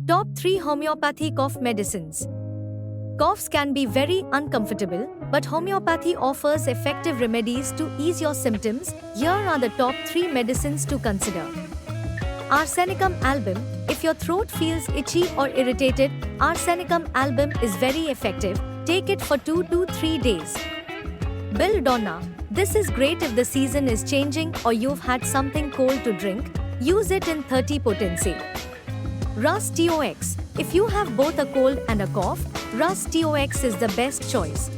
Top 3 Homeopathy Cough Medicines. Coughs can be very uncomfortable, but homeopathy offers effective remedies to ease your symptoms. Here are the top 3 medicines to consider. Arsenicum album. If your throat feels itchy or irritated, Arsenicum album is very effective. Take it for 2 to 3 days. Belladonna. This is great if the season is changing or you've had something cold to drink. Use it in 30 potency. Rus Tox. If you have both a cold and a cough, Rus Tox is the best choice.